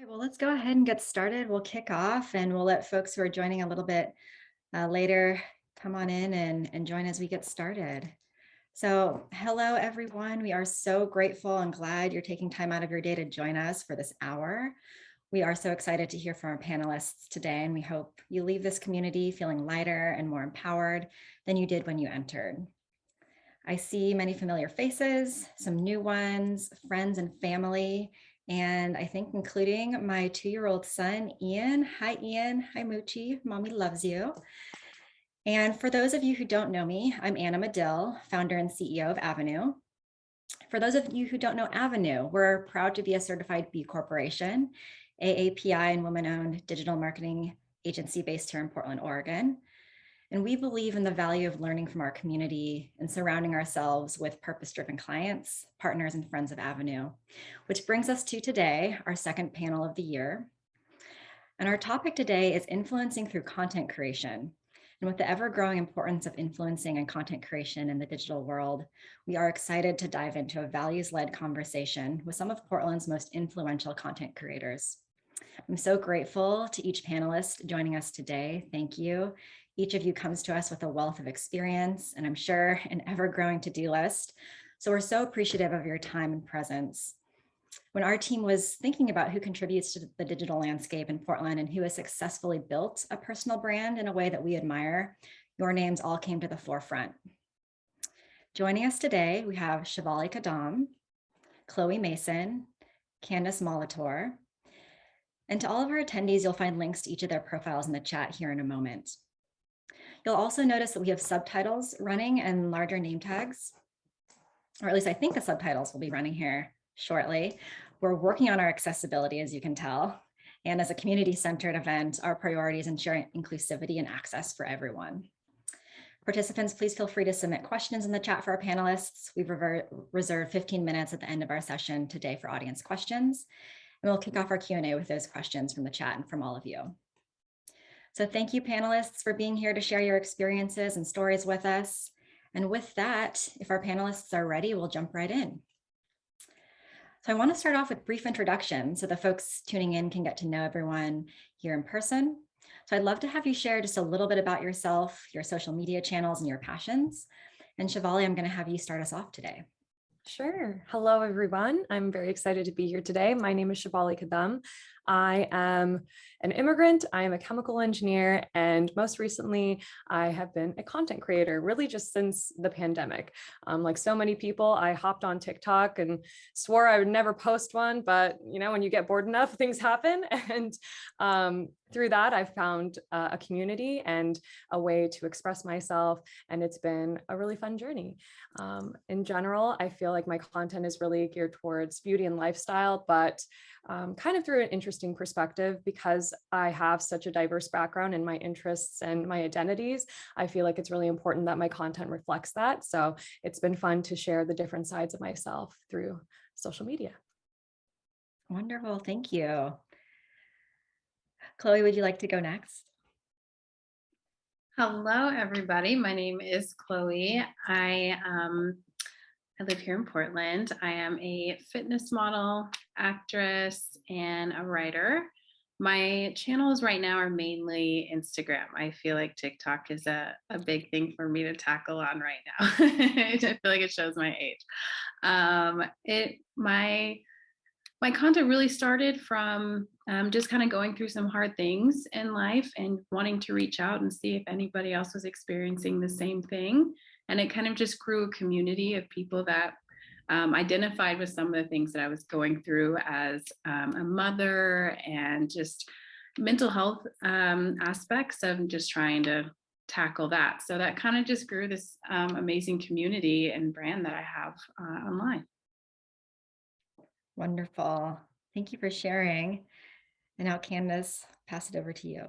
Okay, well, let's go ahead and get started. We'll kick off and we'll let folks who are joining a little bit later come on in and join as we get started. So, hello, everyone. We are so grateful and glad you're taking time out of your day to join us for this hour. We are so excited to hear from our panelists today, and we hope you leave this community feeling lighter and more empowered than you did when you entered. I see many familiar faces, some new ones, friends and family, and I think including my 2-year-old son, Ian. Hi, Ian. Hi, Moochie. Mommy loves you. And for those of you who don't know me, I'm Anna Madill, founder and CEO of Avenue. For those of you who don't know Avenue, we're proud to be a certified B Corporation, AAPI and woman-owned digital marketing agency based here in Portland, Oregon. And we believe in the value of learning from our community and surrounding ourselves with purpose-driven clients, partners, and friends of Avenue, which brings us to today, our second panel of the year. And our topic today is influencing through content creation. And with the ever-growing importance of influencing and content creation in the digital world, we are excited to dive into a values-led conversation with some of Portland's most influential content creators. I'm so grateful to each panelist joining us today. Thank you. Each of you comes to us with a wealth of experience, and I'm sure an ever-growing to-do list. So we're so appreciative of your time and presence. When our team was thinking about who contributes to the digital landscape in Portland and who has successfully built a personal brand in a way that we admire, your names all came to the forefront. Joining us today, we have Shivali Kadam, Chloe Mason, Candace Molatore, and to all of our attendees, you'll find links to each of their profiles in the chat here in a moment. You'll also notice that we have subtitles running and larger name tags, or at least I think the subtitles will be running here shortly. We're working on our accessibility, as you can tell. And as a community-centered event, our priority is ensuring inclusivity and access for everyone. Participants, please feel free to submit questions in the chat for our panelists. We've reserved 15 minutes at the end of our session today for audience questions. And we'll kick off our Q&A with those questions from the chat and from all of you. So thank you, panelists, for being here to share your experiences and stories with us. And with that, if our panelists are ready, we'll jump right in. So I want to start off with brief introductions so the folks tuning in can get to know everyone here in person. So I'd love to have you share just a little bit about yourself, your social media channels, and your passions. And Shivali, I'm going to have you start us off today. Sure. Hello, everyone. I'm very excited to be here today. My name is Shivali Kadam. I am an immigrant. I am a chemical engineer, and most recently, I have been a content creator, really just since the pandemic. Like so many people, I hopped on TikTok and swore I would never post one, but you know, when you get bored enough, things happen. And through that, I've found a community and a way to express myself, and it's been a really fun journey. In general, I feel like my content is really geared towards beauty and lifestyle, but kind of through an interesting perspective because I have such a diverse background in my interests and my identities. I feel like it's really important that my content reflects that. So it's been fun to share the different sides of myself through social media. Wonderful. Thank you. Chloe, would you like to go next? Hello, everybody. My name is Chloe. I live here in Portland. I am a fitness model, actress, and a writer. My channels right now are mainly Instagram. I feel like TikTok is a big thing for me to tackle on right now. I feel like it shows my age. My content really started from just kind of going through some hard things in life and wanting to reach out and see if anybody else was experiencing the same thing. And it kind of just grew a community of people that identified with some of the things that I was going through as a mother and just mental health aspects of just trying to tackle that. So that kind of just grew this amazing community and brand that I have online. Wonderful. Thank you for sharing. And now, Candace, pass it over to you.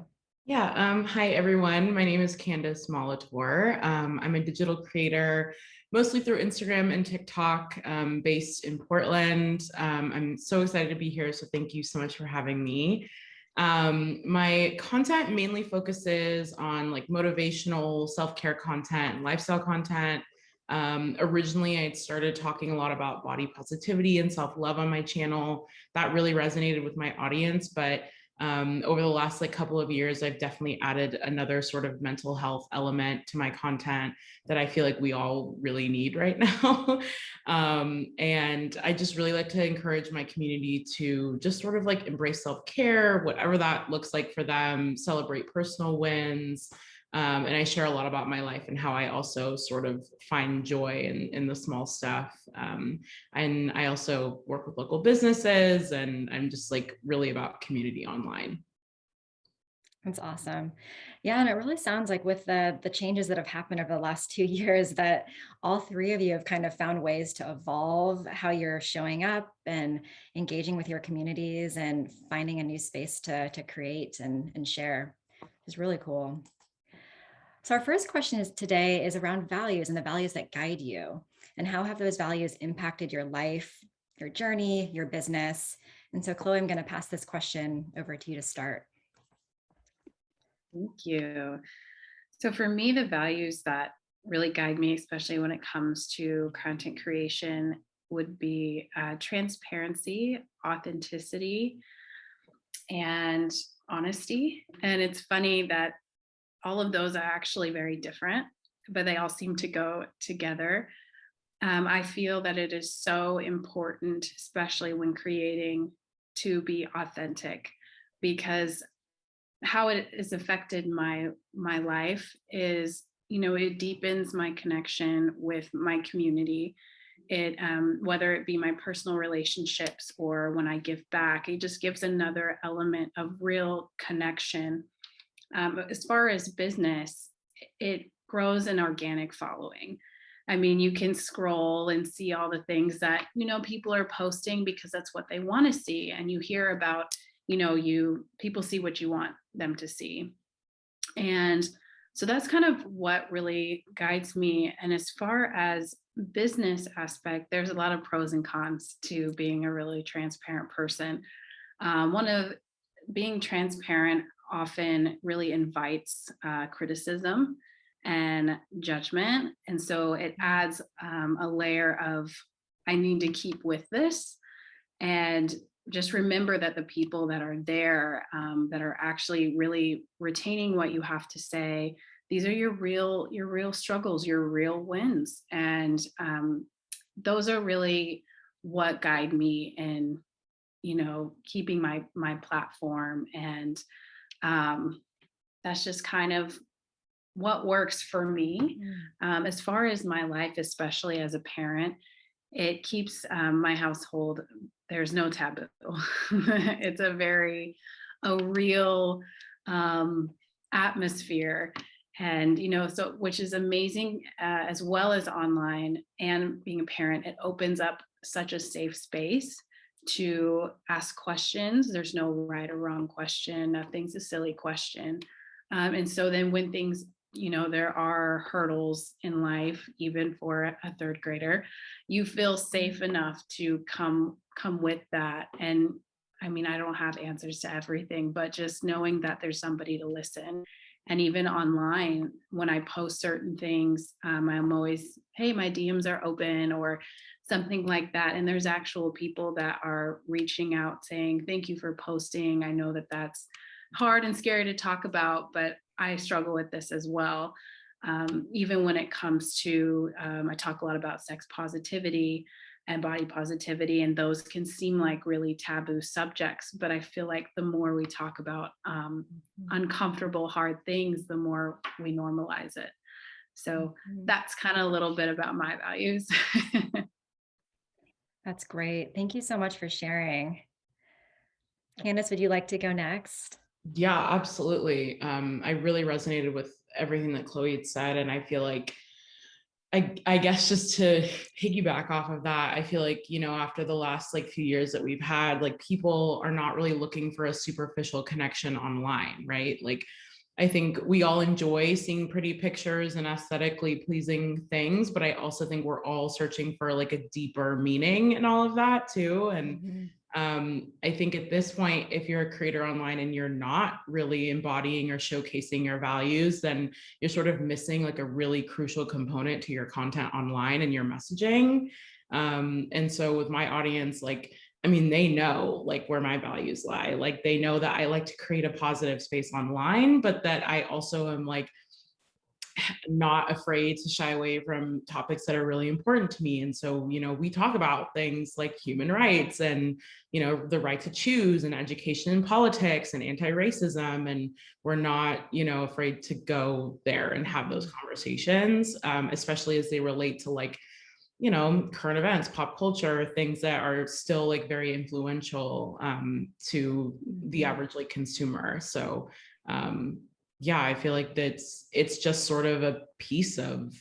Yeah. Hi, everyone. My name is Candace Molatore. I'm a digital creator, mostly through Instagram and TikTok, based in Portland. I'm so excited to be here. So thank you so much for having me. My content mainly focuses on like motivational self-care content and lifestyle content. Originally, I had started talking a lot about body positivity and self-love on my channel. That really resonated with my audience, but over the last couple of years, I've definitely added another sort of mental health element to my content that I feel like we all really need right now. And I just really like to encourage my community to just sort of embrace self-care, whatever that looks like for them, celebrate personal wins. And I share a lot about my life and how I also sort of find joy in the small stuff. And I also work with local businesses, and I'm just really about community online. That's awesome. Yeah, and it really sounds like with the changes that have happened over the last 2 years, that all three of you have kind of found ways to evolve how you're showing up and engaging with your communities and finding a new space to create and share. It's really cool. So our first question today is around values and the values that guide you, and how have those values impacted your life, your journey, your business? And so Chloe, I'm going to pass this question over to you to start. Thank you. So for me, the values that really guide me, especially when it comes to content creation, would be transparency, authenticity, and honesty. And it's funny that all of those are actually very different, but they all seem to go together. I feel that it is so important, especially when creating, to be authentic, because how it has affected my life is, it deepens my connection with my community. It whether it be my personal relationships or when I give back, it just gives another element of real connection. As far as business, it grows an organic following. I mean, you can scroll and see all the things that, people are posting because that's what they want to see. And you hear about, people see what you want them to see. And so that's kind of what really guides me. And as far as business aspect, there's a lot of pros and cons to being a really transparent person. One of being transparent often really invites criticism and judgment. And so it adds a layer of, I need to keep with this. And just remember that the people that are there, that are actually really retaining what you have to say, these are your real struggles, your real wins. And those are really what guide me in, keeping my platform. And that's just kind of what works for me. As far as my life, especially as a parent, it keeps my household, there's no taboo. It's a real atmosphere. And, so, which is amazing, as well as online and being a parent, it opens up such a safe space to ask questions. There's no right or wrong question. Nothing's a silly question. And so then when things, there are hurdles in life, even for a third grader, you feel safe enough to come with that. And I mean, I don't have answers to everything, but just knowing that there's somebody to listen. And even online, when I post certain things, I'm always, hey, my DMs are open or something like that. And there's actual people that are reaching out saying, thank you for posting. I know that that's hard and scary to talk about, but I struggle with this as well. Even when it comes to, I talk a lot about sex positivity and body positivity, and those can seem like really taboo subjects, but I feel like the more we talk about uncomfortable, hard things, the more we normalize it. So that's kind of a little bit about my values. That's great. Thank you so much for sharing. Candace, would you like to go next? Yeah, absolutely. I really resonated with everything that Chloe had said. And I feel like, I guess just to piggyback off of that, I feel like, after the last few years that we've had, people are not really looking for a superficial connection online, right? I think we all enjoy seeing pretty pictures and aesthetically pleasing things, but I also think we're all searching for a deeper meaning in all of that too. And I think at this point, if you're a creator online and you're not really embodying or showcasing your values, then you're sort of missing like a really crucial component to your content online and your messaging. And so with my audience, like, I mean, they know like where my values lie. Like they know that I like to create a positive space online, but that I also am like not afraid to shy away from topics that are really important to me. And so, you know, we talk about things like human rights and, you know, the right to choose and education and politics and anti-racism. And we're not, you know, afraid to go there and have those conversations, especially as they relate to like, you know, current events, pop culture, things that are still like very influential to the average like consumer. So yeah, I feel like it's just sort of a piece of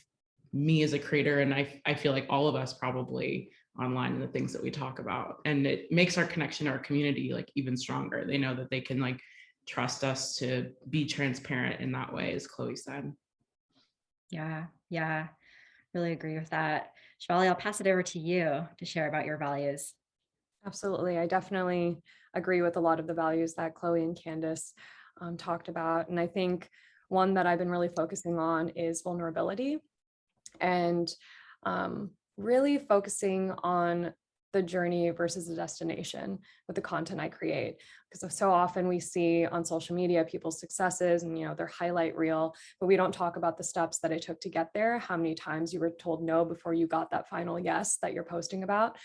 me as a creator. And I feel like all of us probably online and the things that we talk about. And it makes our connection, our community like even stronger. They know that they can like trust us to be transparent in that way, as Chloe said. Yeah, yeah, really agree with that. Shivali, I'll pass it over to you to share about your values. Absolutely. I definitely agree with a lot of the values that Chloe and Candace talked about. And I think one that I've been really focusing on is vulnerability and really focusing on the journey versus the destination with the content I create. Because so often we see on social media people's successes and, you know, their highlight reel, but we don't talk about the steps that it took to get there, how many times you were told no before you got that final yes that you're posting about.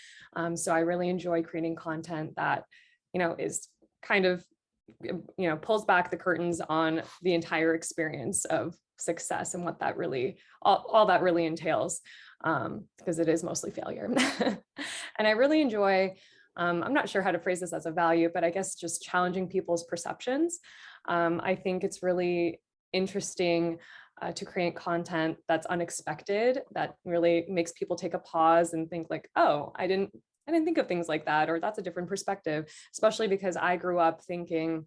So I really enjoy creating content that, you know, is kind of, you know, pulls back the curtains on the entire experience of success and what that really, all that really entails, because it is mostly failure. And I really enjoy, I'm not sure how to phrase this as a value, but I guess just challenging people's perceptions. I think it's really interesting to create content that's unexpected, that really makes people take a pause and think like, oh, I didn't think of things like that, or that's a different perspective, especially because I grew up thinking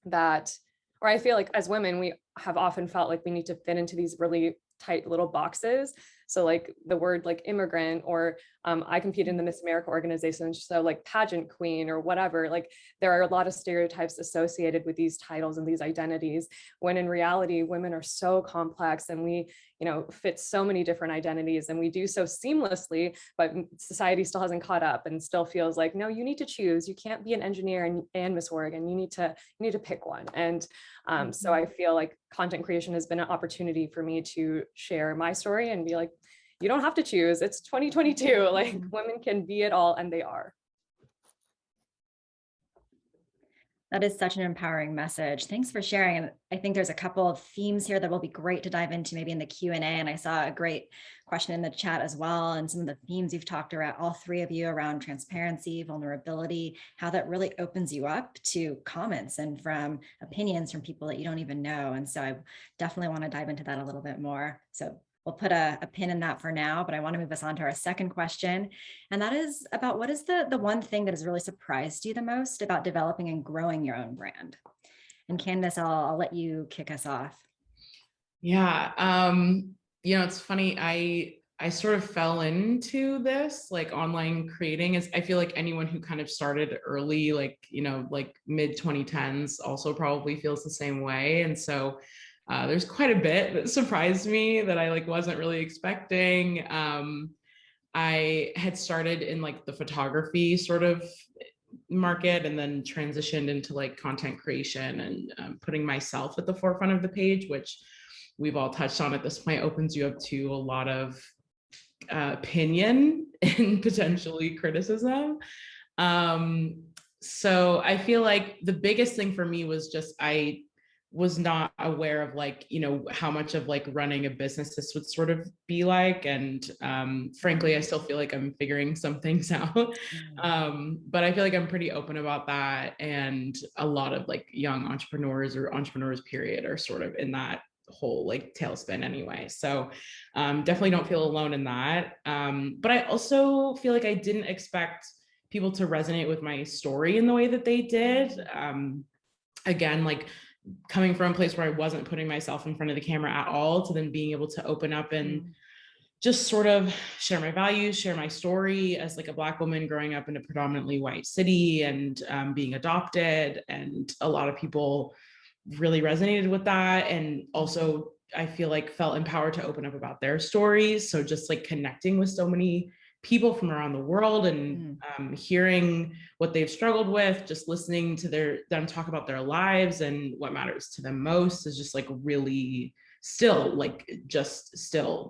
that, or I feel like as women, we have often felt like we need to fit into these really tight little boxes. So like the word like immigrant, or I compete in the Miss America organization, so like pageant queen or whatever, like there are a lot of stereotypes associated with these titles and these identities, when in reality, women are so complex and we, you know, fit so many different identities and we do so seamlessly, but society still hasn't caught up and still feels like, no, you need to choose. You can't be an engineer and Miss Oregon. You need to pick one. And so I feel like content creation has been an opportunity for me to share my story and be like, you don't have to choose. It's 2022. Like women can be it all, and they are. That is such an empowering message. Thanks for sharing. And I think there's a couple of themes here that will be great to dive into maybe in the Q&A. And I saw a great question in the chat as well. And some of the themes you've talked about, all three of you, around transparency, vulnerability, how that really opens you up to comments and from opinions from people that you don't even know. And so I definitely want to dive into that a little bit more. So we'll put a pin in that for now, but I want to move us on to our second question. And that is about, what is the one thing that has really surprised you the most about developing and growing your own brand? And Candace, I'll let you kick us off. Yeah, you know, it's funny. I sort of fell into this like online creating, as I feel like anyone who kind of started early, like, you know, like mid 2010s also probably feels the same way. And so there's quite a bit that surprised me that I like wasn't really expecting. I had started in like the photography sort of market and then transitioned into like content creation and putting myself at the forefront of the page, which we've all touched on at this point, opens you up to a lot of opinion and potentially criticism. So I feel like the biggest thing for me was just I was not aware of like, you know, how much of like running a business this would sort of be like. And frankly, I still feel like I'm figuring some things out. But I feel like I'm pretty open about that. And a lot of like young entrepreneurs or entrepreneurs period are sort of in that whole like tailspin anyway. So definitely don't feel alone in that. But I also feel like I didn't expect people to resonate with my story in the way that they did. Again, like coming from a place where I wasn't putting myself in front of the camera at all, to then being able to open up and just sort of share my values, share my story as like a Black woman growing up in a predominantly white city and being adopted. And a lot of people really resonated with that. And also I feel like felt empowered to open up about their stories. So just like connecting with so many people from around the world and hearing what they've struggled with, just listening to them talk about their lives and what matters to them most is just like really still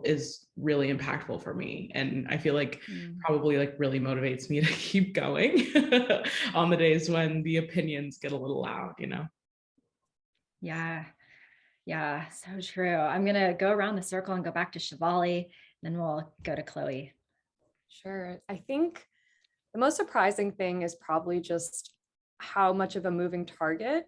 is really impactful for me. And I feel like probably like really motivates me to keep going on the days when the opinions get a little loud, you know? Yeah. Yeah, so true. I'm going to go around the circle and go back to Shivali, then we'll go to Chloe. Sure. I think the most surprising thing is probably just how much of a moving target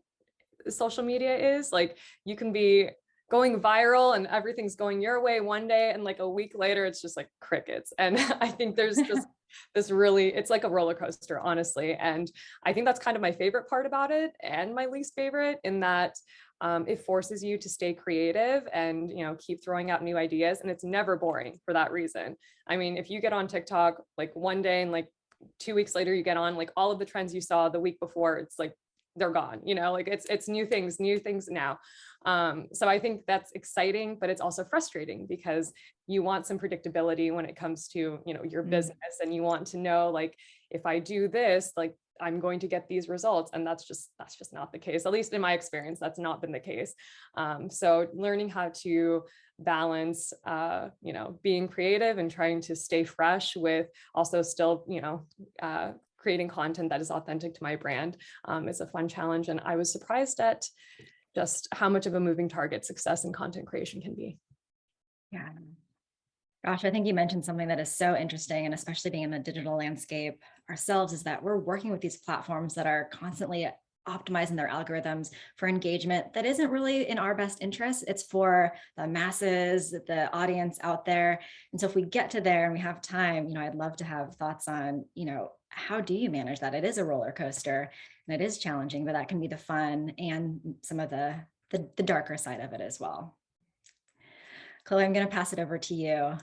social media is. Like, you can be going viral and everything's going your way one day, and like a week later, it's just like crickets. And I think there's just it's like a roller coaster, honestly. And I think that's kind of my favorite part about it, and my least favorite, in that it forces you to stay creative and, keep throwing out new ideas. And it's never boring for that reason. I mean, if you get on TikTok like one day and like 2 weeks later you get on, like all of the trends you saw the week before, it's like they're gone, like it's new things now. So I think that's exciting, but it's also frustrating because you want some predictability when it comes to, your business, and you want to know, like, if I do this, like, I'm going to get these results. And that's just not the case. At least in my experience, that's not been the case. So learning how to balance, being creative and trying to stay fresh with also still, creating content that is authentic to my brand is a fun challenge. And I was surprised at just how much of a moving target success in content creation can be. Yeah. Gosh, I think you mentioned something that is so interesting, and especially being in the digital landscape ourselves, is that we're working with these platforms that are constantly optimizing their algorithms for engagement that isn't really in our best interest. It's for the masses, the audience out there. And so if we get to there and we have time, I'd love to have thoughts on, how do you manage that? It is a roller coaster and it is challenging, but that can be the fun and some of the darker side of it as well. Chloe, I'm going to pass it over to you.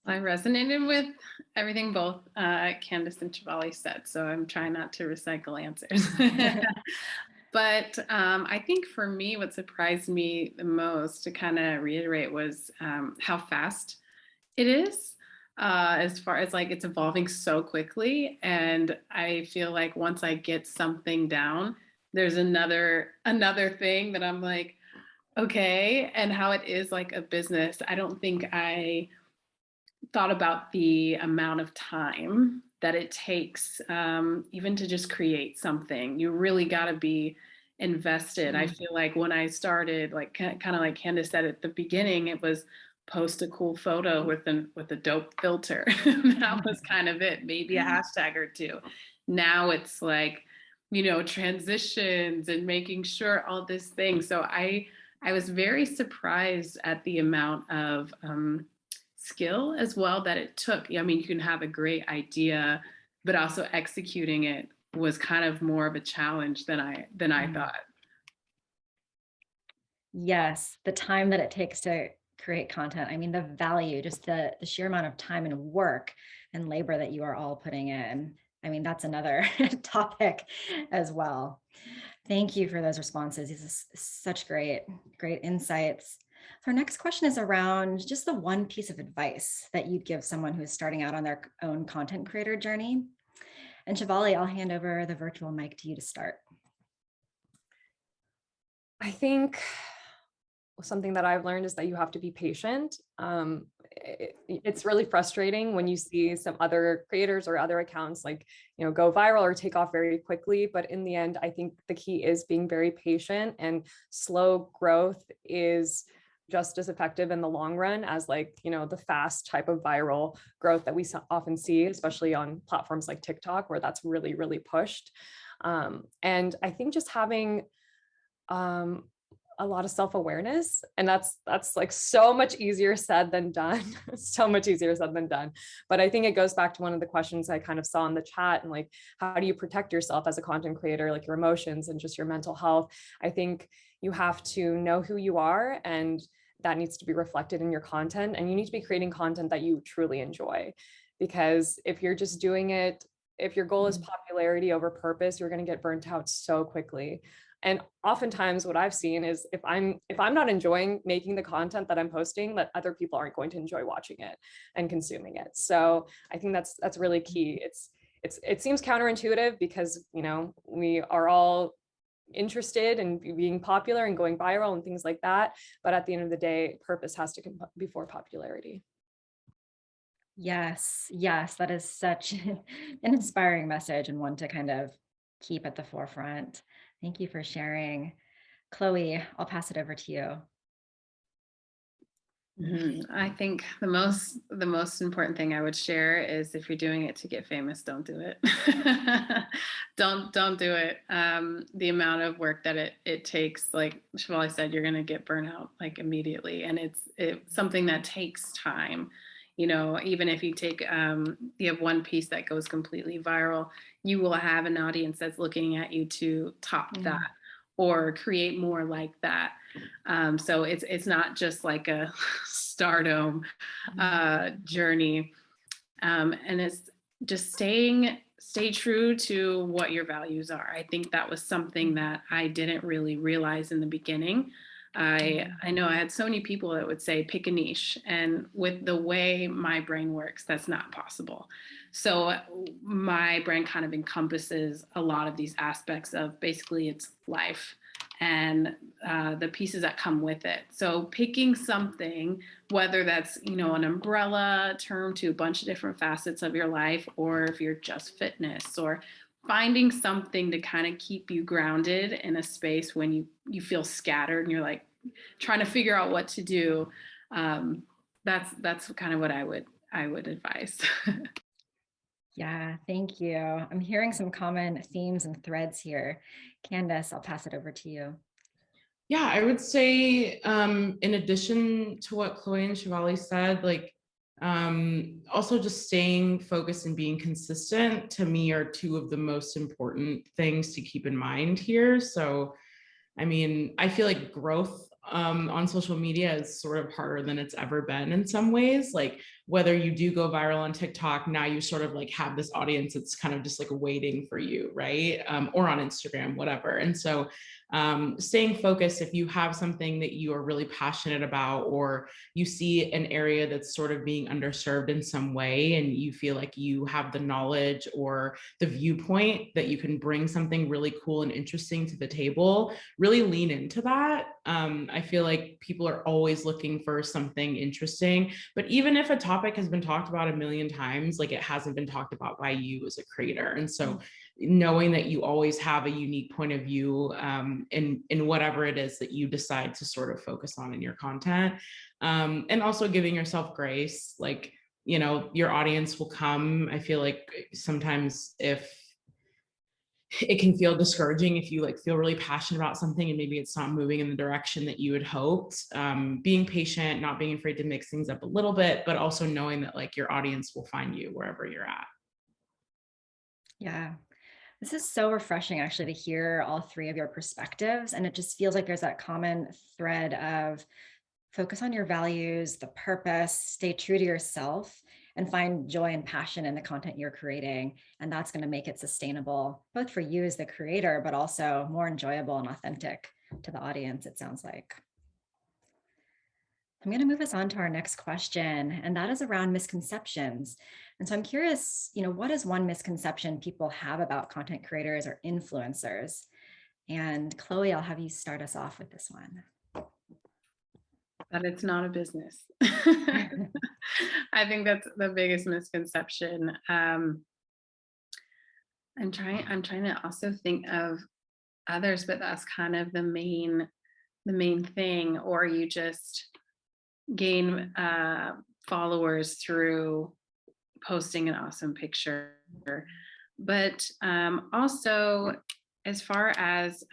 I resonated with everything both Candace and Shivali said, so I'm trying not to recycle answers. But I think for me, what surprised me the most, to kind of reiterate, was how fast it is. As far as like it's evolving so quickly, and I feel like once I get something down, there's another thing that I'm like, okay. And how it is like a business, I don't think I thought about the amount of time that it takes even to just create something. You really got to be invested. I feel like when I started, like kind of like Candace said at the beginning, it was post a cool photo with a dope filter. That was kind of it, maybe a hashtag or two. Now it's like, transitions and making sure all this thing. So I was very surprised at the amount of skill as well that it took. I mean, you can have a great idea, but also executing it was kind of more of a challenge than I thought. Yes, the time that it takes to create content. I mean, the value, just the sheer amount of time and work and labor that you are all putting in. I mean, that's another topic as well. Thank you for those responses. These are such great insights. So our next question is around just the one piece of advice that you'd give someone who is starting out on their own content creator journey. And Shivali, I'll hand over the virtual mic to you to start. I think something that I've learned is that you have to be patient. It's really frustrating when you see some other creators or other accounts go viral or take off very quickly. But in the end, I think the key is being very patient, and slow growth is just as effective in the long run as the fast type of viral growth that we often see, especially on platforms like TikTok, where that's really, really pushed. And I think just having a lot of self-awareness, and that's like so much easier said than done. So much easier said than done. But I think it goes back to one of the questions I kind of saw in the chat, and how do you protect yourself as a content creator, like your emotions and just your mental health? I think you have to know who you are and that needs to be reflected in your content, and you need to be creating content that you truly enjoy. Because if you're just doing it, if your goal is popularity over purpose, you're going to get burnt out so quickly. And oftentimes what I've seen is if I'm not enjoying making the content that I'm posting, that other people aren't going to enjoy watching it and consuming it. So I think that's really key. It seems counterintuitive because, you know, we are all interested in being popular and going viral and things like that. But at the end of the day, purpose has to come before popularity. Yes, yes, that is such an inspiring message and one to kind of keep at the forefront. Thank you for sharing. Chloe, I'll pass it over to you. I think the most important thing I would share is if you're doing it to get famous, don't do it. don't do it. The amount of work that it takes, like Shivali said, you're gonna get burnout like immediately, and it's something that takes time. You know, even if you take you have one piece that goes completely viral, you will have an audience that's looking at you to top that or create more like that. So it's not just like a stardom journey, and it's just stay true to what your values are. I think that was something that I didn't really realize in the beginning. I know I had so many people that would say pick a niche, and with the way my brain works, that's not possible. So my brain kind of encompasses a lot of these aspects of basically it's life and the pieces that come with it. So picking something, whether that's, you know, an umbrella term to a bunch of different facets of your life, or if you're just fitness, or finding something to kind of keep you grounded in a space when you feel scattered and you're like trying to figure out what to do. That's kind of what I would advise. Yeah, thank you. I'm hearing some common themes and threads here. Candace, I'll pass it over to you. Yeah, I would say in addition to what Chloe and Shivali said, like also just staying focused and being consistent to me are two of the most important things to keep in mind here. So, I mean, I feel like growth on social media is sort of harder than it's ever been in some ways. Like whether you do go viral on TikTok, now you sort of like have this audience that's kind of just like waiting for you, right? Or on Instagram, whatever. And so staying focused, if you have something that you are really passionate about, or you see an area that's sort of being underserved in some way, and you feel like you have the knowledge or the viewpoint that you can bring something really cool and interesting to the table, really lean into that. I feel like people are always looking for something interesting, but even if a topic has been talked about a million times, like it hasn't been talked about by you as a creator. And so knowing that you always have a unique point of view in whatever it is that you decide to sort of focus on in your content, and also giving yourself grace, like, you know, your audience will come. I feel like sometimes if it can feel discouraging if you like feel really passionate about something and maybe it's not moving in the direction that you had hoped. Being patient, not being afraid to mix things up a little bit, but also knowing that like your audience will find you wherever you're at. Yeah, this is so refreshing actually to hear all three of your perspectives. And it just feels like there's that common thread of focus on your values, the purpose, stay true to yourself, and find joy and passion in the content you're creating. And that's going to make it sustainable, both for you as the creator, but also more enjoyable and authentic to the audience, it sounds like. I'm going to move us on to our next question, and that is around misconceptions. And so I'm curious, you know, what is one misconception people have about content creators or influencers? And Chloe, I'll have you start us off with this one. That it's not a business. I think that's the biggest misconception. I'm trying to also think of others, but that's kind of the main thing. Or you just gain followers through posting an awesome picture. But also, as far as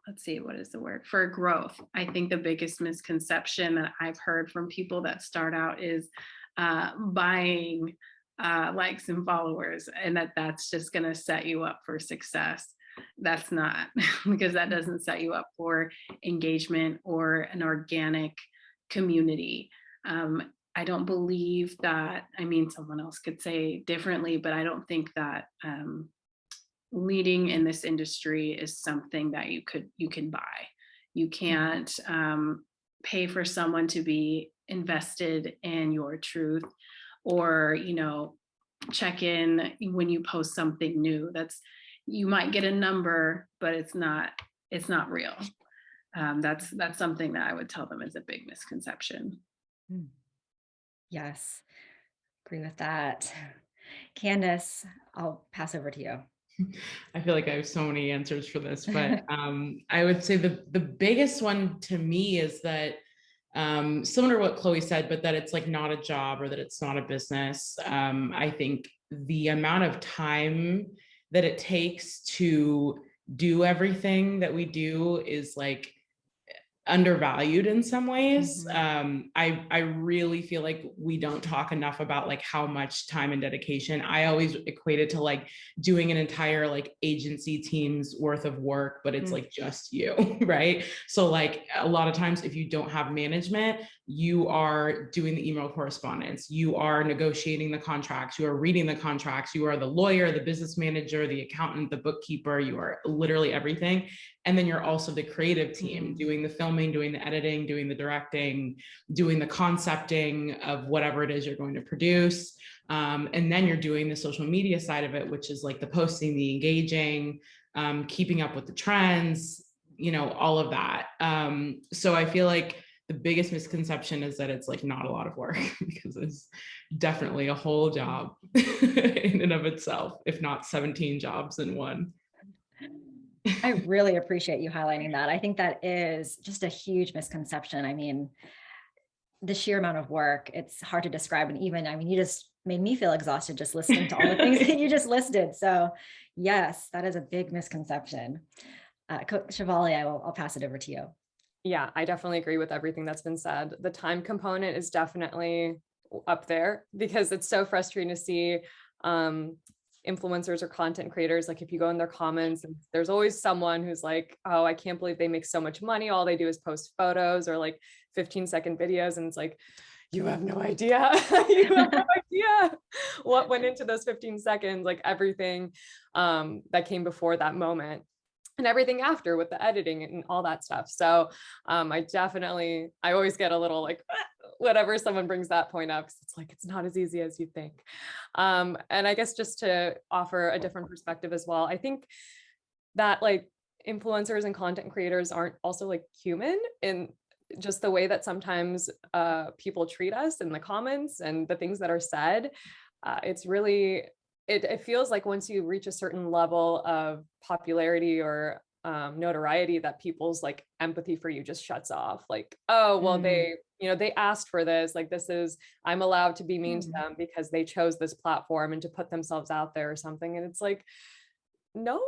let's see, what is the word for growth? I think the biggest misconception that I've heard from people that start out is buying likes and followers, and that's just going to set you up for success. That's not, because that doesn't set you up for engagement or an organic community. I don't believe that, I mean, someone else could say differently, but I don't think that leading in this industry is something that you can buy. You can't pay for someone to be invested in your truth, or check in when you post something new. You might get a number, but it's not real. That's something that I would tell them is a big misconception. Yes, agree with that. Candace, I'll pass over to you. I feel like I have so many answers for this, but I would say the biggest one to me is that similar to what Chloe said, but that it's like not a job or that it's not a business. I think the amount of time that it takes to do everything that we do is like undervalued in some ways. I really feel like we don't talk enough about like how much time and dedication. I always equate it to like doing an entire like agency team's worth of work, but it's like just you, right? So like a lot of times if you don't have management, you are doing the email correspondence, you are negotiating the contracts, you are reading the contracts, you are the lawyer, the business manager, the accountant, the bookkeeper, you are literally everything. And then you're also the creative team, doing the filming, doing the editing, doing the directing, doing the concepting of whatever it is you're going to produce. And then you're doing the social media side of it, which is like the posting, the engaging, keeping up with the trends, all of that. So I feel like the biggest misconception is that it's like not a lot of work, because it's definitely a whole job in and of itself, if not 17 jobs in one. I really appreciate you highlighting that. I think that is just a huge misconception. I mean, the sheer amount of work, it's hard to describe. And even, I mean, you just made me feel exhausted just listening to all the things that you just listed. So yes, that is a big misconception. Shivali, I'll pass it over to you. Yeah, I definitely agree with everything that's been said. The time component is definitely up there, because it's so frustrating to see influencers or content creators. Like if you go in their comments, and there's always someone who's like, oh, I can't believe they make so much money. All they do is post photos or like 15-second videos. And it's like, you have no idea. You have no idea what went into those 15 seconds, like everything that came before that moment. And everything after with the editing and all that stuff. So I always get a little like, whatever someone brings that point up, because it's like, it's not as easy as you think. And I guess just to offer a different perspective as well, I think that like influencers and content creators aren't also like human in just the way that sometimes people treat us in the comments and the things that are said. It's really, it feels like once you reach a certain level of popularity or notoriety, that people's like empathy for you just shuts off. Like, oh, well, they asked for this, like, I'm allowed to be mean to them because they chose this platform and to put themselves out there or something. And it's like, no,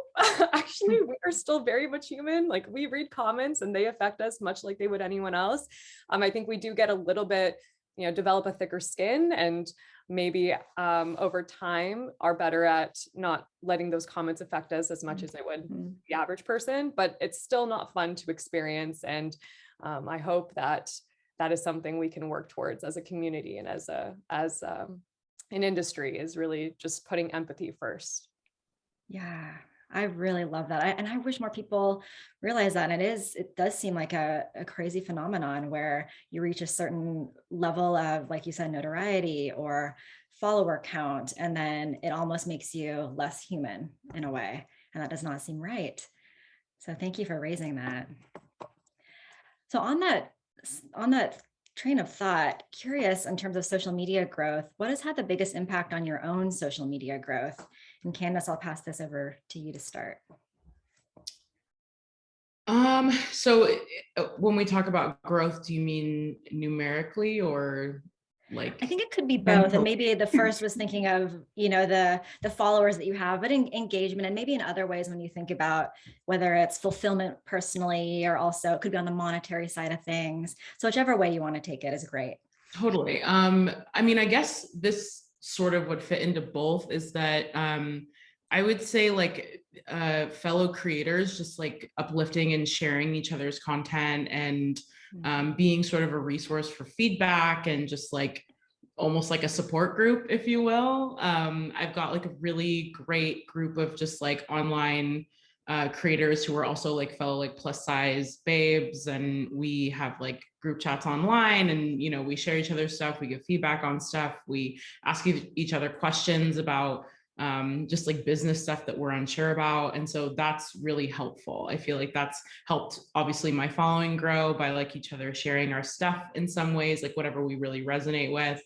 actually, we are still very much human. Like we read comments and they affect us much like they would anyone else. I think we do get a little bit, develop a thicker skin, and maybe over time are better at not letting those comments affect us as much as they would the average person, but it's still not fun to experience. And I hope that is something we can work towards as a community and as an industry, is really just putting empathy first. Yeah, I really love that. And I wish more people realize that. And it does seem like a crazy phenomenon where you reach a certain level of, like you said, notoriety or follower count, and then it almost makes you less human in a way. And that does not seem right. So thank you for raising that. So on that train of thought, curious in terms of social media growth, what has had the biggest impact on your own social media growth? And Candace, I'll pass this over to you to start. So when we talk about growth, do you mean numerically or like? I think it could be both. And maybe the first was thinking of, the followers that you have, but engagement, and maybe in other ways when you think about whether it's fulfillment personally, or also it could be on the monetary side of things. So whichever way you want to take it is great. Totally. I mean, I guess this sort of would fit into both, is that I would say like fellow creators just like uplifting and sharing each other's content and being sort of a resource for feedback and just like almost like a support group, if you will. I've got like a really great group of just like online creators who are also like fellow like plus size babes, and we have like group chats online, and we share each other's stuff, we give feedback on stuff, we ask each other questions about just like business stuff that we're unsure about. And so that's really helpful. I feel like that's helped obviously my following grow by like each other sharing our stuff in some ways, like whatever we really resonate with.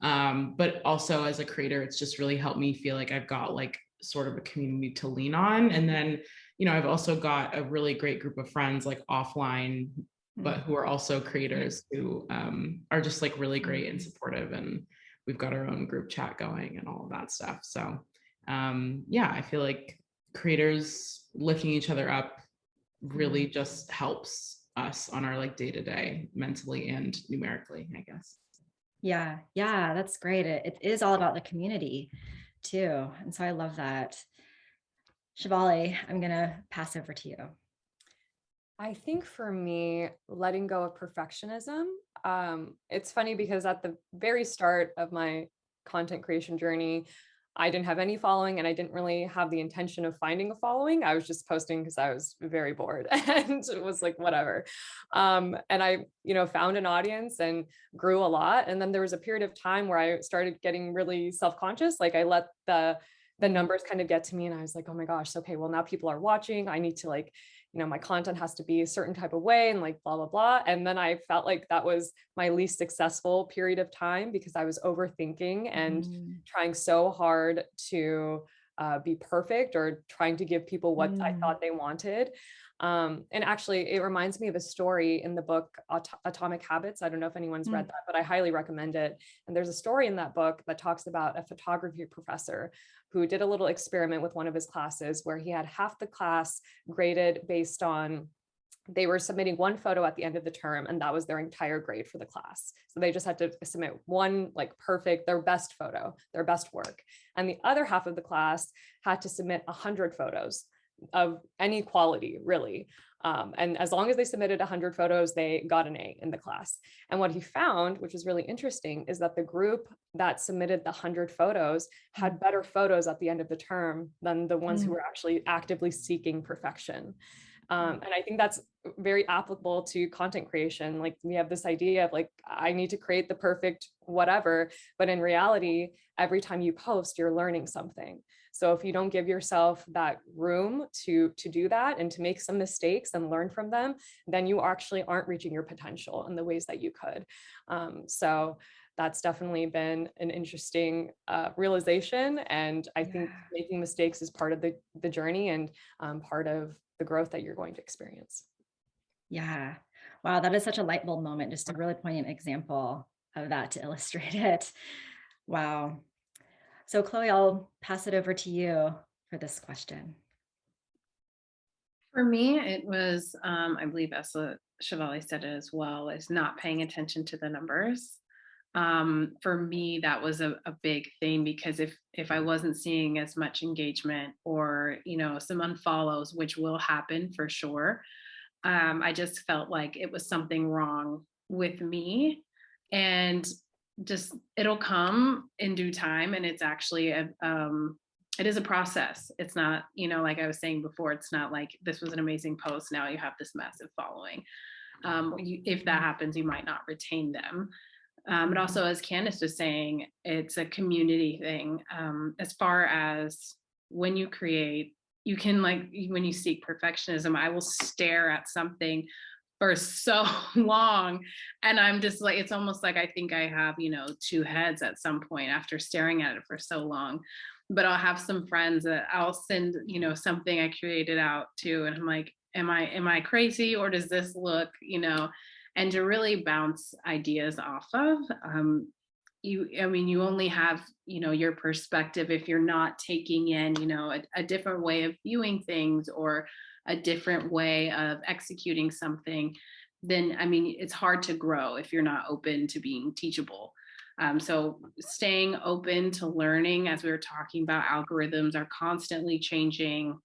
But also as a creator, it's just really helped me feel like I've got like sort of a community to lean on. And then, I've also got a really great group of friends like offline, but who are also creators who are just like really great and supportive. And we've got our own group chat going and all of that stuff. So yeah, I feel like creators lifting each other up really just helps us on our like day-to-day mentally and numerically, I guess. Yeah, that's great. It is all about the community too. And so I love that. Shivali, I'm going to pass over to you. I think for me, letting go of perfectionism, it's funny because at the very start of my content creation journey, I didn't have any following and I didn't really have the intention of finding a following. I was just posting because I was very bored and it was like, whatever. And I, found an audience and grew a lot. And then there was a period of time where I started getting really self-conscious. Like I let the numbers kind of get to me and I was like, oh my gosh, okay, well now people are watching. I need to like, my content has to be a certain type of way and like blah, blah, blah. And then I felt like that was my least successful period of time because I was overthinking and trying so hard to be perfect or trying to give people what I thought they wanted. And actually, it reminds me of a story in the book, Atomic Habits. I don't know if anyone's read that, but I highly recommend it. And there's a story in that book that talks about a photography professor who did a little experiment with one of his classes where he had half the class graded based on, they were submitting one photo at the end of the term, and that was their entire grade for the class. So they just had to submit one like perfect, their best photo, their best work. And the other half of the class had to submit 100 photos of any quality, really. And as long as they submitted 100 photos, they got an A in the class. And what he found, which was really interesting, is that the group that submitted the 100 photos had better photos at the end of the term than the ones who were actually actively seeking perfection. And I think that's very applicable to content creation. Like we have this idea of like, I need to create the perfect whatever, but in reality, every time you post, you're learning something. So if you don't give yourself that room to do that and to make some mistakes and learn from them, then you actually aren't reaching your potential in the ways that you could. So that's definitely been an interesting realization. And I think making mistakes is part of the journey and part of the growth that you're going to experience. Yeah. Wow. That is such a light bulb moment, just a really poignant example of that to illustrate it. Wow. So Chloe, I'll pass it over to you for this question. For me, it was, I believe Shivali said it as well, is not paying attention to the numbers. For me, that was a big thing because if I wasn't seeing as much engagement or, some unfollows, which will happen for sure, I just felt like it was something wrong with me. And just it'll come in due time, and it's actually it is a process. It's not, like I was saying before, it's not like this was an amazing post, now you have this massive following. If that happens, you might not retain them. But also, as Candace was saying, it's a community thing. As far as when you create, you can, like, when you seek perfectionism, I will stare at something for so long, and I'm just like, it's almost like I think I have, two heads at some point after staring at it for so long. But I'll have some friends that I'll send, something I created out to, and I'm like, am I crazy, or does this look, and to really bounce ideas off of. You only have, your perspective if you're not taking in, a different way of viewing things or a different way of executing something. Then, it's hard to grow if you're not open to being teachable. So staying open to learning, as we were talking about, algorithms are constantly changing.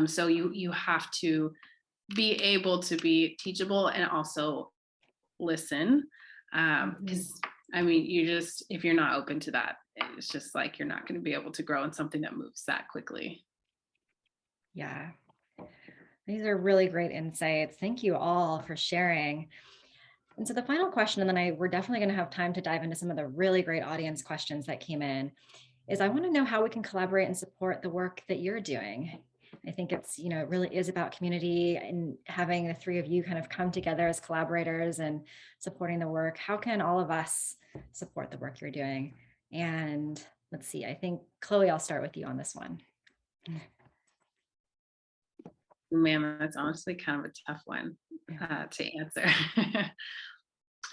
So you have to be able to be teachable and also listen. Because I mean, if you're not open to that, it's just like you're not going to be able to grow in something that moves that quickly. Yeah. These are really great insights. Thank you all for sharing. And so the final question, and then we're definitely going to have time to dive into some of the really great audience questions that came in, is I want to know how we can collaborate and support the work that you're doing. I think it's, it really is about community and having the three of you kind of come together as collaborators and supporting the work. How can all of us support the work you're doing? And let's see, I think, Chloe, I'll start with you on this one. Man, that's honestly kind of a tough one to answer.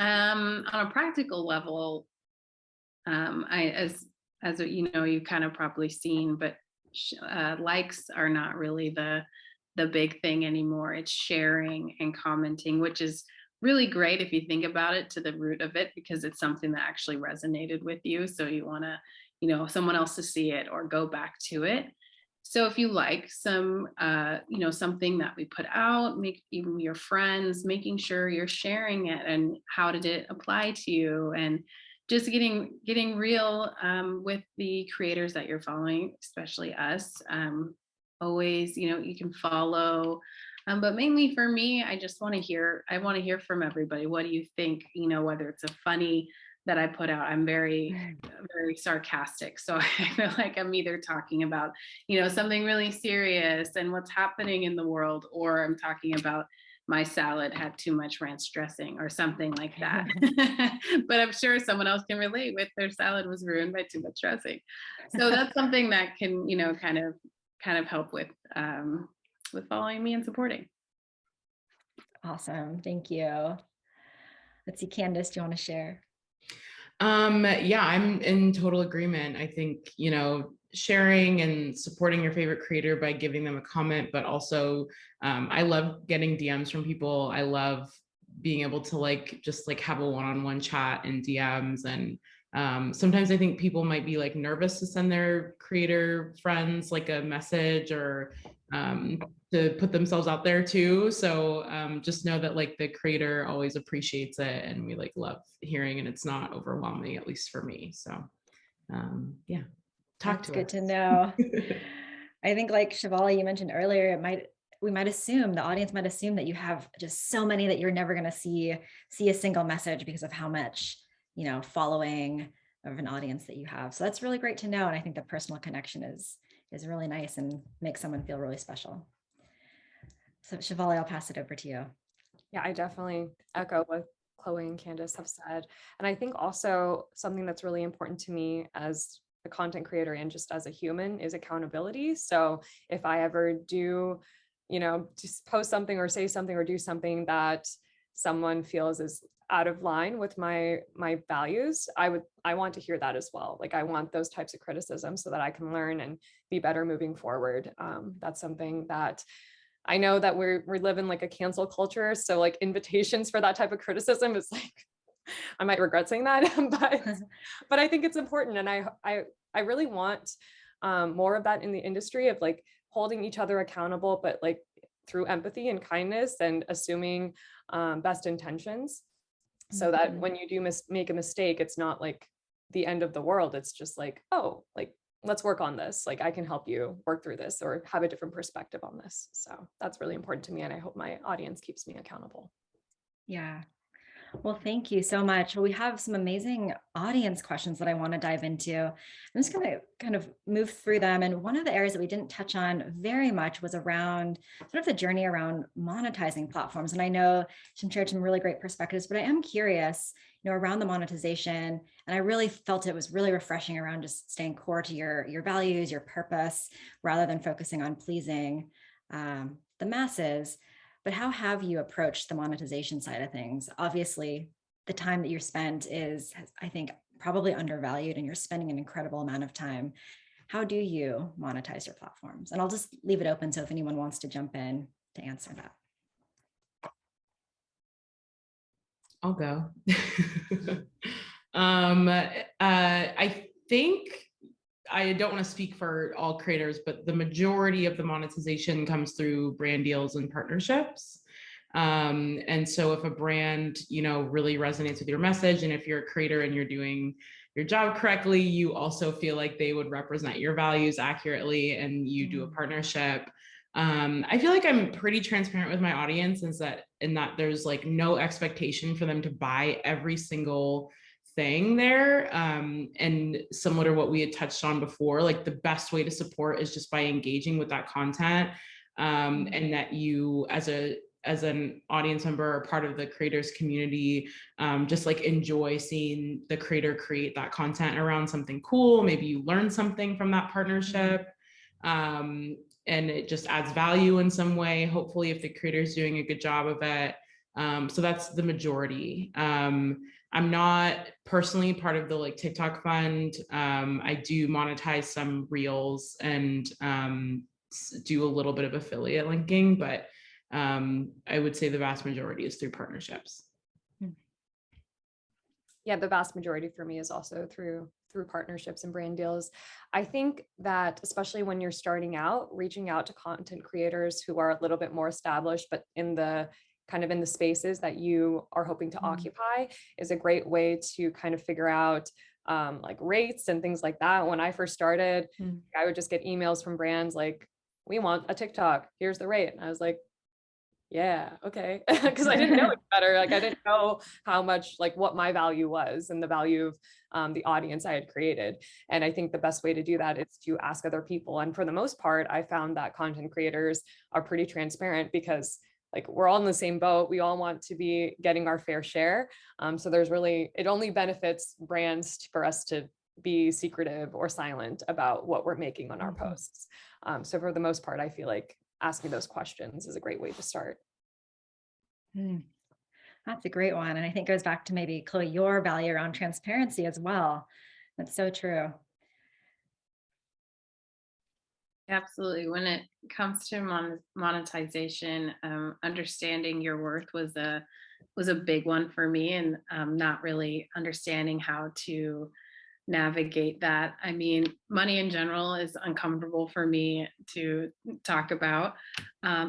On a practical level, as you've kind of probably seen, but likes are not really the big thing anymore. It's sharing and commenting, which is really great if you think about it to the root of it, because it's something that actually resonated with you. So you want to, someone else to see it or go back to it. So if you like some, something that we put out, make even your friends, making sure you're sharing it and how did it apply to you, and just getting real with the creators that you're following, especially us. Always, you can follow, but mainly for me, I want to hear from everybody. What do you think? Whether it's a funny that I put out, I'm very, very sarcastic. So I feel like I'm either talking about, something really serious and what's happening in the world, or I'm talking about my salad had too much ranch dressing or something like that. But I'm sure someone else can relate with their salad was ruined by too much dressing. So that's something that can, kind of help with following me and supporting. Awesome. Thank you. Let's see, Candace, do you want to share? Yeah, I'm in total agreement. I think, sharing and supporting your favorite creator by giving them a comment, but also I love getting DMs from people. I love being able to just have a one-on-one chat in DMs. And sometimes I think people might be nervous to send their creator friends a message or to put themselves out there too. So just know that the creator always appreciates it, and we love hearing, and it's not overwhelming, at least for me. So yeah, That's good to know. I think Shivali, you mentioned earlier, the audience might assume that you have just so many that you're never going to see a single message because of how much, following of an audience that you have. So that's really great to know. And I think the personal connection is really nice and makes someone feel really special. So Shivali, I'll pass it over to you. Yeah, I definitely echo what Chloe and Candace have said. And I think also something that's really important to me as a content creator and just as a human is accountability. So if I ever do, just post something or say something or do something that someone feels is out of line with my values, I want to hear that as well. I want those types of criticism so that I can learn and be better moving forward. That's something that I know that we're living a cancel culture. So invitations for that type of criticism is I might regret saying that, but I think it's important. And I really want more of that in the industry of holding each other accountable, but through empathy and kindness and assuming best intentions, so that when you do make a mistake, it's not the end of the world. It's just let's work on this. I can help you work through this or have a different perspective on this. So that's really important to me. And I hope my audience keeps me accountable. Yeah. Well, thank you so much. Well, we have some amazing audience questions that I want to dive into. I'm just going to kind of move through them. And one of the areas that we didn't touch on very much was around sort of the journey around monetizing platforms. And I know she shared some really great perspectives, but I am curious, around the monetization. And I really felt it was really refreshing around just staying core to your values, your purpose, rather than focusing on pleasing the masses. But how have you approached the monetization side of things? Obviously, the time that you spent is, I think, probably undervalued, and you're spending an incredible amount of time. How do you monetize your platforms? And I'll just leave it open, so if anyone wants to jump in to answer that. I'll go. I think I don't want to speak for all creators, but the majority of the monetization comes through brand deals and partnerships. And so if a brand, really resonates with your message, and if you're a creator and you're doing your job correctly, you also feel like they would represent your values accurately, and you do a partnership. I feel like I'm pretty transparent with my audience in that there's like no expectation for them to buy every single thing there. And similar to what we had touched on before, like the best way to support is just by engaging with that content. And that you as an audience member or part of the creators community, just like enjoy seeing the creator create that content around something cool. Maybe you learn something from that partnership. And it just adds value in some way, hopefully, if the creator is doing a good job of it. So that's the majority. I'm not personally part of the like TikTok fund. I do monetize some reels and do a little bit of affiliate linking, but I would say the vast majority is through partnerships. Yeah, the vast majority for me is also through partnerships and brand deals. I think that especially when you're starting out, reaching out to content creators who are a little bit more established, but in the spaces that you are hoping to occupy, is a great way to kind of figure out like rates and things like that. When I first started, I would just get emails from brands like, we want a TikTok, here's the rate. And I was like, yeah, okay. Because I didn't know it better. Like I didn't know how much, like what my value was and the value of the audience I had created. And I think the best way to do that is to ask other people. And for the most part, I found that content creators are pretty transparent because like we're all in the same boat. We all want to be getting our fair share. So it only benefits brands for us to be secretive or silent about what we're making on our posts. So for the most part, I feel like asking those questions is a great way to start. That's a great one. And I think it goes back to maybe, Chloe, your value around transparency as well. That's so true. Absolutely. When it comes to monetization, understanding your worth was a big one for me, and not really understanding how to navigate that. I mean, money in general is uncomfortable for me to talk about.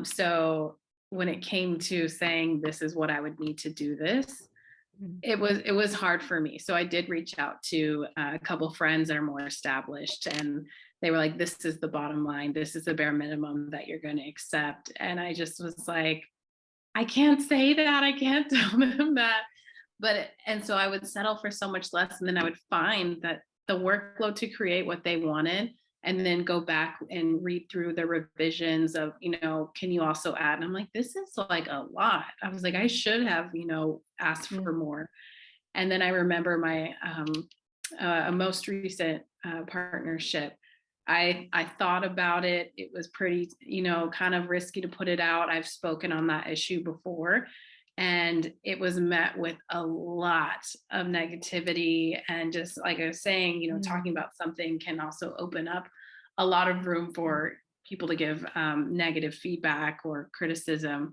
So when it came to saying this is what I would need to do this, it was hard for me. So I did reach out to a couple friends that are more established, and they were like, this is the bottom line, this is the bare minimum that you're going to accept. And I just was like, I can't say that, I can't tell them that. And so I would settle for so much less, and then I would find that the workload to create what they wanted, and then go back and read through the revisions of, can you also add? And I'm like, this is like a lot. I was like, I should have, asked for more. And then I remember my most recent partnership. I thought about it. It was pretty, kind of risky to put it out. I've spoken on that issue before, and it was met with a lot of negativity. And just like I was saying, talking about something can also open up a lot of room for people to give negative feedback or criticism.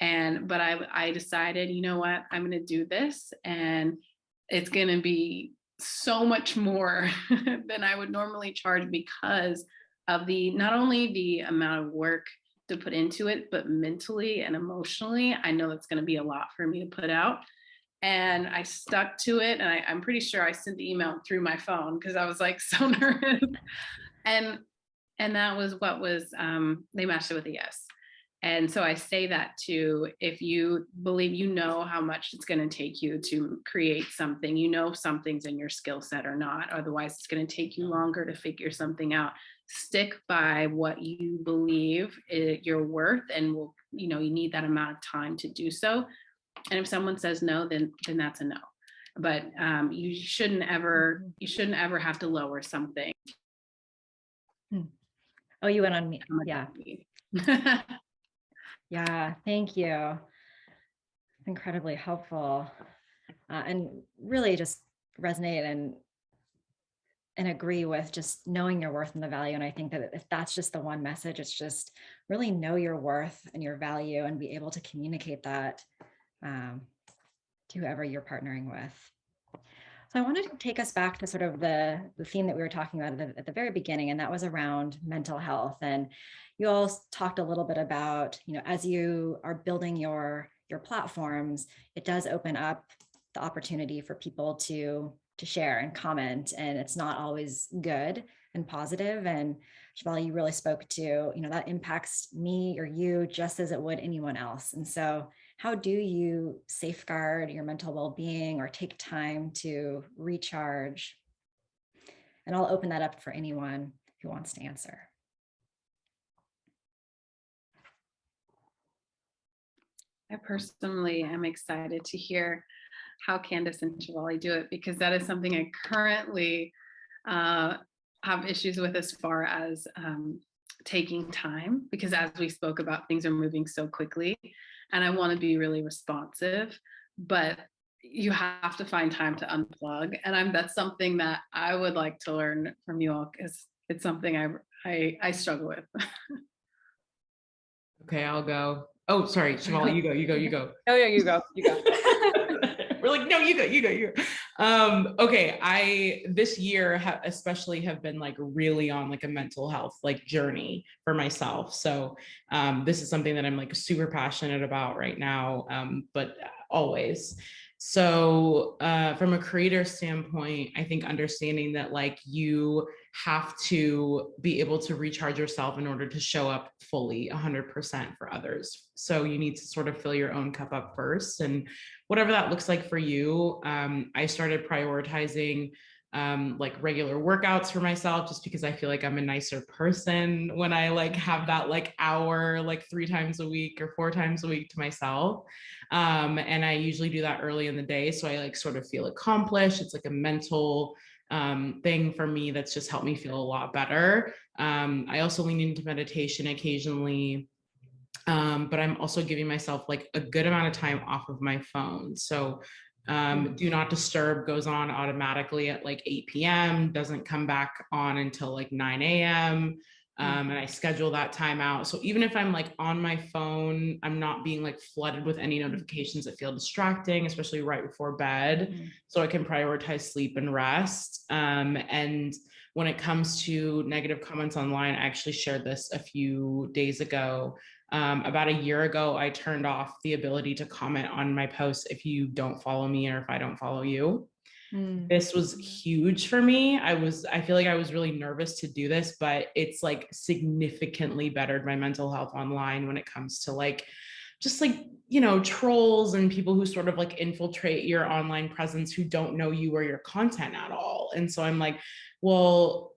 But I decided, you know what, I'm going to do this, and it's going to be so much more than I would normally charge, because of not only the amount of work to put into it, but mentally and emotionally, I know it's going to be a lot for me to put out. And I stuck to it. And I'm pretty sure I sent the email through my phone because I was like so nervous. And that was what was, they matched it with a yes. And so I say that too, if you believe, how much it's going to take you to create something, if something's in your skill set or not, otherwise it's going to take you longer to figure something out. Stick by what you believe you're worth, and you need that amount of time to do so. And if someone says no, then that's a no. But you shouldn't ever have to lower something. Oh, you went on me. Yeah. Yeah, thank you. Incredibly helpful. And really just resonate and agree with just knowing your worth and the value. And I think that if that's just the one message, it's just really know your worth and your value and be able to communicate that to whoever you're partnering with. So I wanted to take us back to sort of the theme that we were talking about at the very beginning, and that was around mental health. And you all talked a little bit about, as you are building your platforms, it does open up the opportunity for people to share and comment, and it's not always good and positive. And Shivali, you really spoke to, that impacts me or you just as it would anyone else. And so how do you safeguard your mental well-being or take time to recharge? And I'll open that up for anyone who wants to answer. I personally am excited to hear how Candace and Shivali do it, because that is something I currently have issues with as far as taking time, because as we spoke about, things are moving so quickly and I want to be really responsive, but you have to find time to unplug. And that's something that I would like to learn from you all, because it's something I struggle with. Okay, I'll go. Oh, sorry, Shivali, you go. Oh yeah, you go. We're like, no, you go. Okay, this year especially have been like really on like a mental health like journey for myself. So this is something that I'm like super passionate about right now, but always. So from a creator standpoint, I think understanding that like you have to be able to recharge yourself in order to show up fully 100% for others. So you need to sort of fill your own cup up first. And whatever that looks like for you, I started prioritizing like regular workouts for myself, just because I feel like I'm a nicer person when I like have that like hour, like 3 times a week or 4 times a week to myself. And I usually do that early in the day. So I like sort of feel accomplished. It's like a mental thing for me that's just helped me feel a lot better. I also lean into meditation occasionally. But I'm also giving myself like a good amount of time off of my phone. So do not disturb goes on automatically at like 8 p.m., doesn't come back on until like 9 a.m. And I schedule that time out. So even if I'm like on my phone, I'm not being like flooded with any notifications that feel distracting, especially right before bed. So I can prioritize sleep and rest. And when it comes to negative comments online, I actually shared this a few days ago. About a year ago, I turned off the ability to comment on my posts if you don't follow me or if I don't follow you. This was huge for me. I feel like I was really nervous to do this, but it's like significantly bettered my mental health online when it comes to like, just like, trolls and people who sort of like infiltrate your online presence who don't know you or your content at all. And so I'm like, well,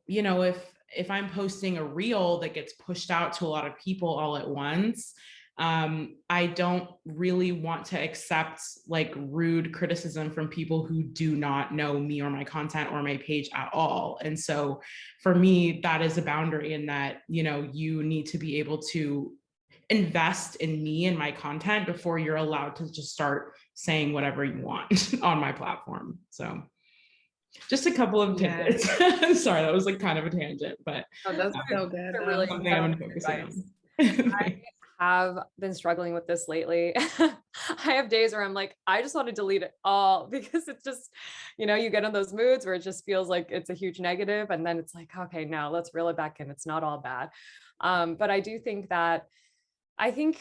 if I'm posting a reel that gets pushed out to a lot of people all at once, I don't really want to accept like rude criticism from people who do not know me or my content or my page at all. And so for me, that is a boundary in that, you need to be able to invest in me and my content before you're allowed to just start saying whatever you want on my platform. So just a couple of tidbits. Sorry, that was like kind of a tangent, but that's so good. Really something I'm focusing on. I have been struggling with this lately. I have days where I'm like, I just want to delete it all, because it's just, you get in those moods where it just feels like it's a huge negative, and then it's like, okay, now let's reel it back in. It's not all bad. But I do think that I think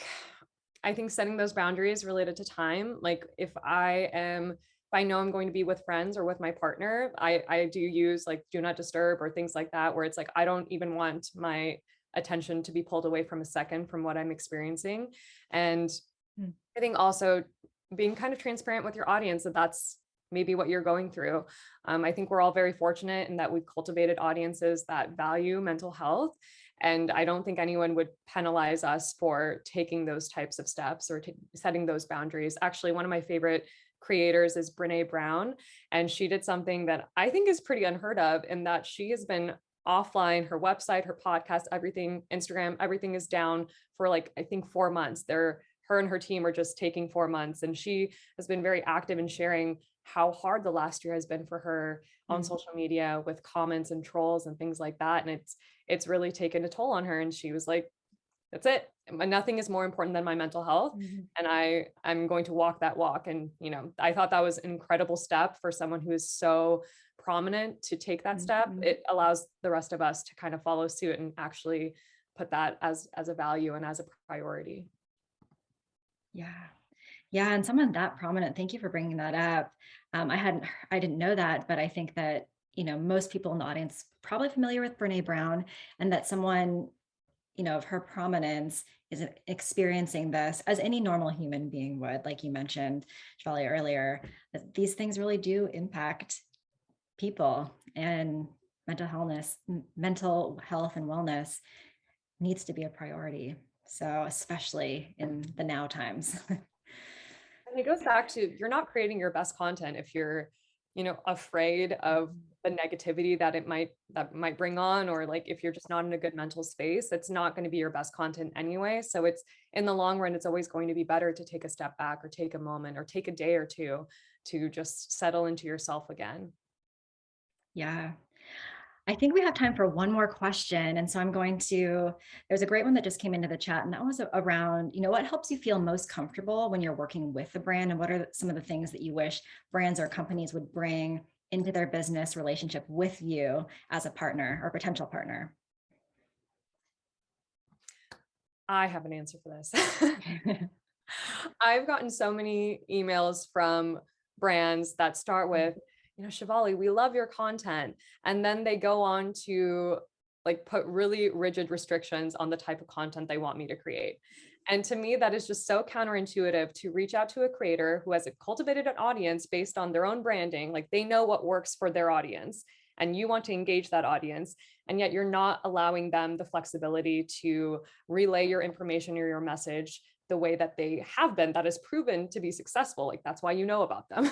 setting those boundaries related to time, like if I know I'm going to be with friends or with my partner, I do use like do not disturb or things like that, where it's like, I don't even want my attention to be pulled away from a second from what I'm experiencing. And I think also being kind of transparent with your audience that that's maybe what you're going through. I think we're all very fortunate in that we've cultivated audiences that value mental health. And I don't think anyone would penalize us for taking those types of steps or setting those boundaries. Actually, one of my favorite creators is Brene Brown, and she did something that I think is pretty unheard of, in that she has been offline, her website, her podcast, everything, Instagram, everything is down for like, I think 4 months. Her and her team are just taking 4 months. And she has been very active in sharing how hard the last year has been for her on social media with comments and trolls and things like that. And it's really taken a toll on her. And she was like, that's it. Nothing is more important than my mental health. And I'm going to walk that walk. And, I thought that was an incredible step for someone who is so prominent to take that step. It allows the rest of us to kind of follow suit and actually put that as a value and as a priority. Yeah. Yeah. And someone that prominent, thank you for bringing that up. I didn't know that, but I think that, most people in the audience probably familiar with Brene Brown, and that someone, of her prominence is experiencing this as any normal human being would, like you mentioned, Shivali, earlier, that these things really do impact people, and mental health and wellness needs to be a priority. So especially in the now times. And it goes back to, you're not creating your best content if you're, afraid of the negativity that might bring on, or like if you're just not in a good mental space, it's not going to be your best content anyway. So it's, in the long run, it's always going to be better to take a step back, or take a moment, or take a day or two to just settle into yourself again. Yeah. I think we have time for one more question. And so there's a great one that just came into the chat, and that was around, what helps you feel most comfortable when you're working with the brand, and what are some of the things that you wish brands or companies would bring into their business relationship with you as a partner or potential partner? I have an answer for this. I've gotten so many emails from brands that start with, Shivali, we love your content. And then they go on to like put really rigid restrictions on the type of content they want me to create. And to me, that is just so counterintuitive, to reach out to a creator who has cultivated an audience based on their own branding. Like, they know what works for their audience, and you want to engage that audience. And yet you're not allowing them the flexibility to relay your information or your message the way that they have been, that is proven to be successful. Like, that's why you know about them.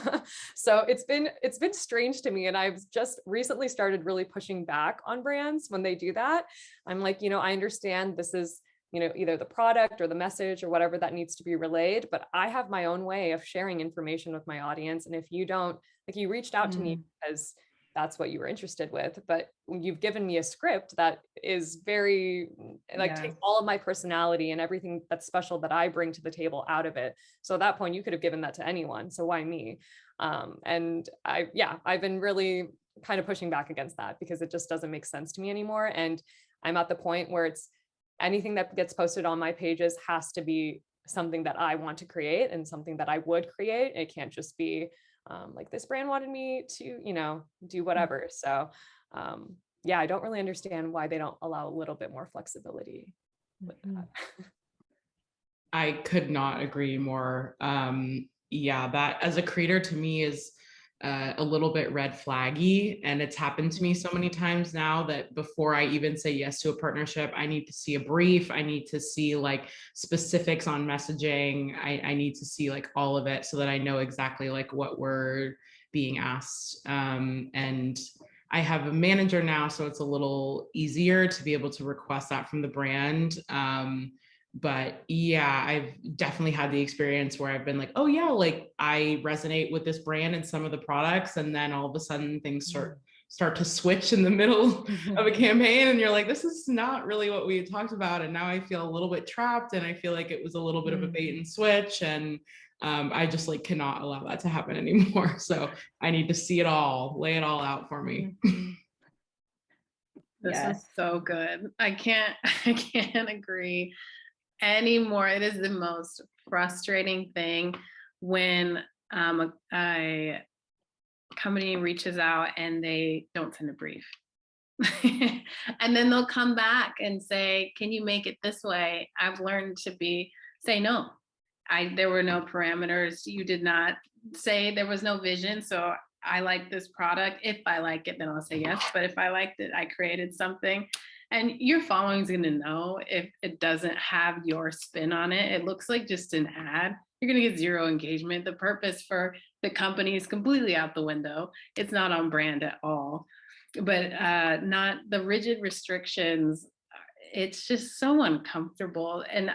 So it's been strange to me. And I've just recently started really pushing back on brands when they do that. I'm like, I understand this is, either the product or the message or whatever that needs to be relayed, but I have my own way of sharing information with my audience. And if you don't, like, you reached out to me because that's what you were interested with, but you've given me a script that is very takes all of my personality and everything that's special that I bring to the table out of it. So at that point, you could have given that to anyone. So why me? And I've been really kind of pushing back against that, because it just doesn't make sense to me anymore. And I'm at the point where it's, anything that gets posted on my pages has to be something that I want to create and something that I would create. It can't just be like, this brand wanted me to, do whatever. So I don't really understand why they don't allow a little bit more flexibility with that. I could not agree more. That as a creator, to me, is a little bit red flaggy, and it's happened to me so many times now that before I even say yes to a partnership, I need to see a brief. I need to see like specifics on messaging. I need to see like all of it, so that I know exactly like what we're being asked. And I have a manager now, so it's a little easier to be able to request that from the brand. But I've definitely had the experience where I've been like, oh yeah, like I resonate with this brand and some of the products, and then all of a sudden things start to switch in the middle of a campaign, and you're like, this is not really what we had talked about, and now I feel a little bit trapped, and I feel like it was a little bit of a bait and switch, and I just like cannot allow that to happen anymore. So I need to see it all, lay it all out for me. This is so good. I can't agree anymore. It is the most frustrating thing when a company reaches out and they don't send a brief. And then they'll come back and say, can you make it this way? I've learned to say no. There were no parameters. You did not say, there was no vision. So I like this product. If I like it, then I'll say yes. But if I liked it, I created something. And your following is going to know if it doesn't have your spin on it. It looks like just an ad. You're going to get zero engagement. The purpose for the company is completely out the window. It's not on brand at all. But not the rigid restrictions. It's just so uncomfortable. And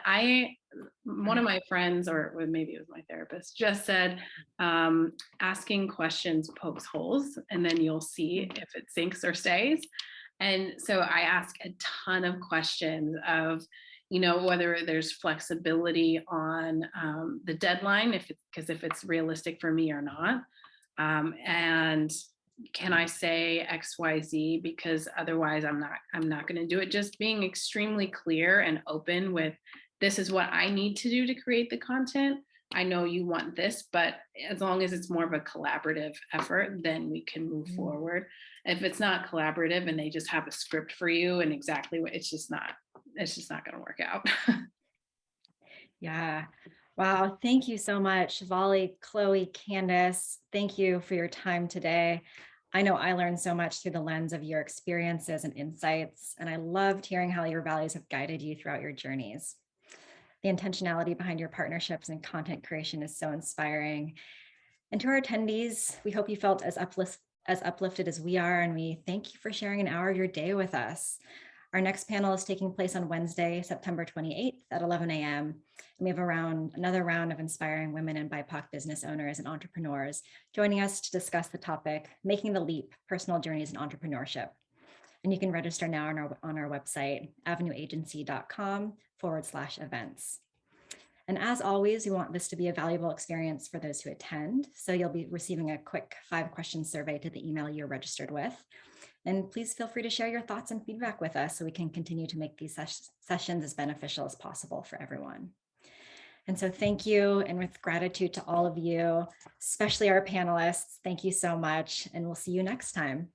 one of my friends, or maybe it was my therapist, just said, asking questions pokes holes, and then you'll see if it sinks or stays. And so I ask a ton of questions of, whether there's flexibility on the deadline, because if it's realistic for me or not. And can I say XYZ, because otherwise I'm not going to do it. Just being extremely clear and open with, this is what I need to do to create the content. I know you want this, but as long as it's more of a collaborative effort, then we can move forward. If it's not collaborative and they just have a script for you and exactly what, it's just not going to work out. Yeah. Wow. Thank you so much, Shivali, Chloe, Candace. Thank you for your time today. I know I learned so much through the lens of your experiences and insights, and I loved hearing how your values have guided you throughout your journeys. The intentionality behind your partnerships and content creation is so inspiring. And to our attendees, we hope you felt as uplifted as we are, and we thank you for sharing an hour of your day with us. Our next panel is taking place on Wednesday, September 28th at 11 a.m. And we have another round of inspiring women and BIPOC business owners and entrepreneurs joining us to discuss the topic, Making the Leap, Personal Journeys in Entrepreneurship. And you can register now on our website, avenueagency.com/events. And as always, we want this to be a valuable experience for those who attend. So you'll be receiving a quick 5-question survey to the email you're registered with. And please feel free to share your thoughts and feedback with us so we can continue to make these sessions as beneficial as possible for everyone. And so thank you. And with gratitude to all of you, especially our panelists, thank you so much. And we'll see you next time.